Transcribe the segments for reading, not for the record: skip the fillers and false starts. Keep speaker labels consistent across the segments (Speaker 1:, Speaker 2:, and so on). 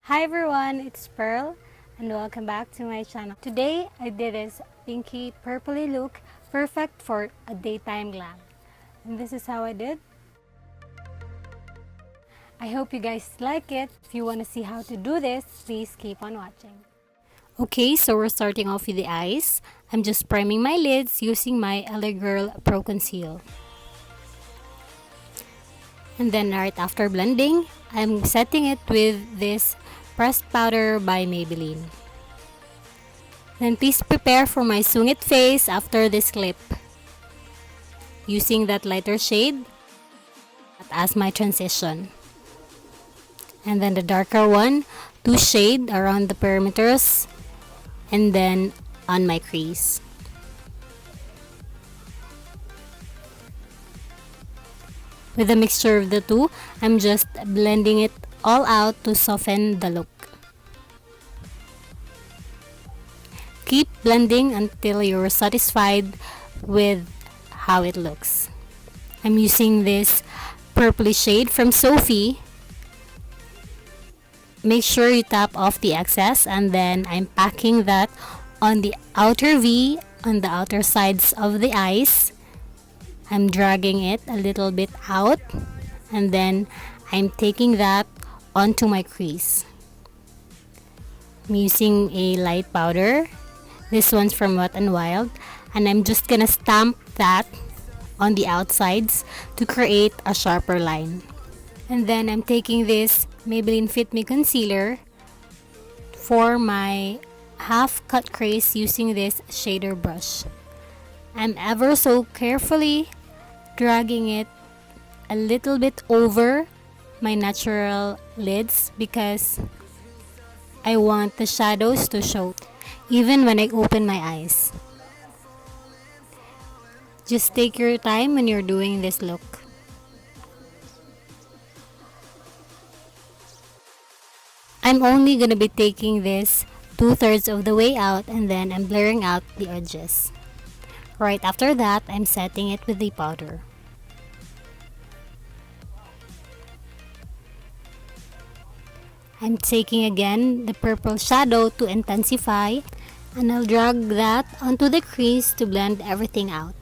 Speaker 1: Hi everyone, it's Pearl and welcome back to my channel. Today I did this pinky purpley look, perfect for a daytime glam. And this is how I did. I hope you guys like it. If you want to see how to do this, please keep on watching. Okay, so we're starting off with the eyes. I'm just priming my lids using my E.L.F Pro Conceal. And then right after blending, I'm setting it with this pressed powder by Maybelline. Then please prepare for my sungit face after this clip. Using that lighter shade as my transition. And then the darker one to shade around the perimeters and then on my crease. With a mixture of the two, I'm just blending it all out to soften the look. Keep blending until you're satisfied with how it looks. I'm using this purpley shade from Sophie. Make sure you tap off the excess and then I'm packing that on the outer V on the outer sides of the eyes. I'm dragging it a little bit out and then I'm taking that onto my crease. I'm using a light powder. This one's from Wet n Wild and I'm just gonna stamp that on the outsides to create a sharper line. And then I'm taking this Maybelline Fit Me concealer for my half cut crease using this shader brush. I'm ever so carefully dragging it a little bit over my natural lids because I want the shadows to show even when I open my eyes. Just take your time when you're doing this look. I'm only gonna be taking this 2/3 of the way out and then I'm blurring out the edges. Right after that, I'm setting it with the powder. I'm taking again the purple shadow to intensify and I'll drag that onto the crease to blend everything out.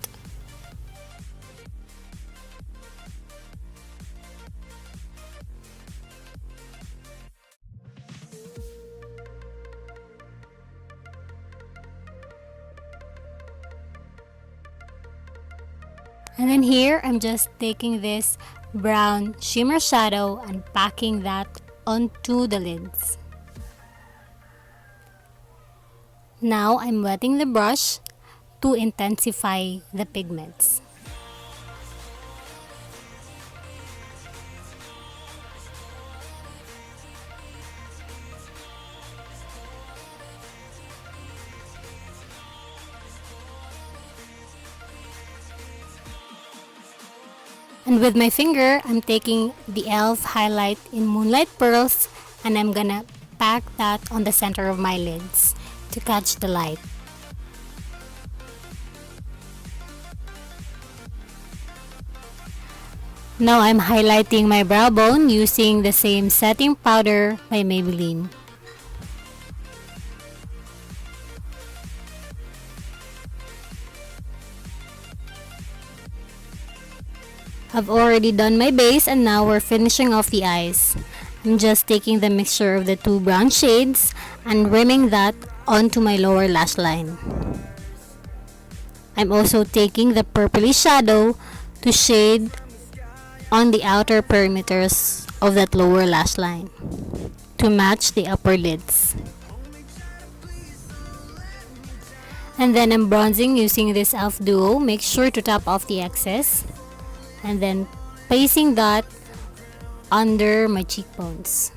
Speaker 1: And then here, I'm just taking this brown shimmer shadow and packing that onto the lids. Now, I'm wetting the brush to intensify the pigments. And with my finger, I'm taking the E.L.F highlight in Moonlight Pearls and I'm gonna pack that on the center of my lids to catch the light. Now I'm highlighting my brow bone using the same setting powder by Maybelline. I've already done my base and now we're finishing off the eyes. I'm just taking the mixture of the two brown shades and rimming that onto my lower lash line. I'm also taking the purpley shadow to shade on the outer perimeters of that lower lash line to match the upper lids. And then I'm bronzing using this E.L.F Duo. Make sure to tap off the excess. And then placing that under my cheekbones.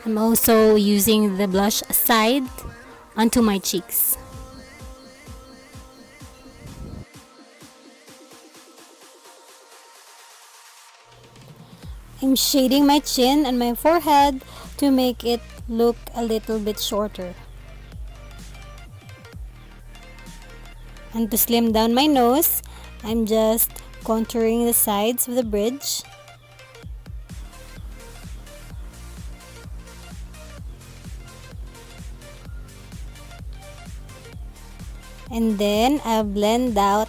Speaker 1: I'm also using the blush side onto my cheeks. I'm shading my chin and my forehead to make it look a little bit shorter. And to slim down my nose, I'm just contouring the sides of the bridge. And then I'll blend out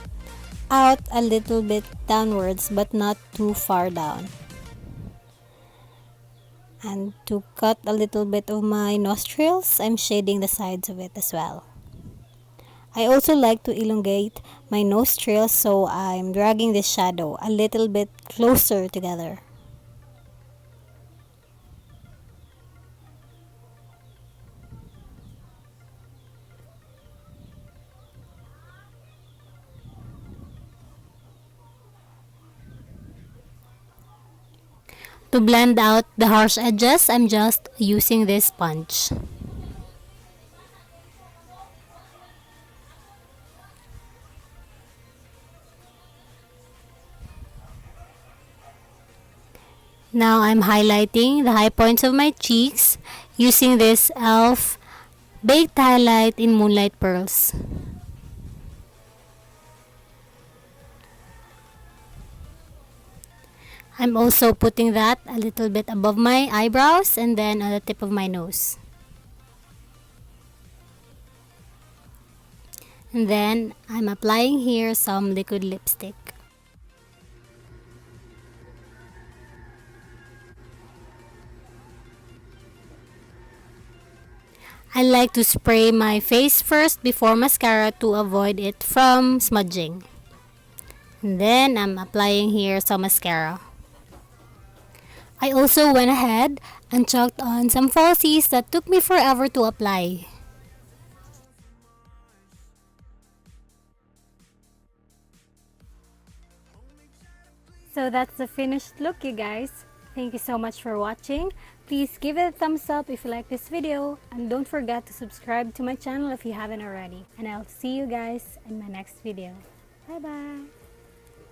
Speaker 1: a little bit downwards but not too far down. And to cut a little bit of my nostrils, I'm shading the sides of it as well. I also like to elongate my nostrils, so I'm dragging the shadow a little bit closer together. To blend out the harsh edges, I'm just using this sponge. Now I'm highlighting the high points of my cheeks using this E.L.F. Baked Highlight in Moonlight Pearls. I'm also putting that a little bit above my eyebrows and then on the tip of my nose. And then I'm applying here some liquid lipstick. I like to spray my face first before mascara to avoid it from smudging. And then I'm applying here some mascara. I also went ahead and chalked on some falsies that took me forever to apply. So that's the finished look, you guys. Thank you so much for watching. Please give it a thumbs up if you like this video, and don't forget to subscribe to my channel if you haven't already. And I'll see you guys in my next video. Bye bye.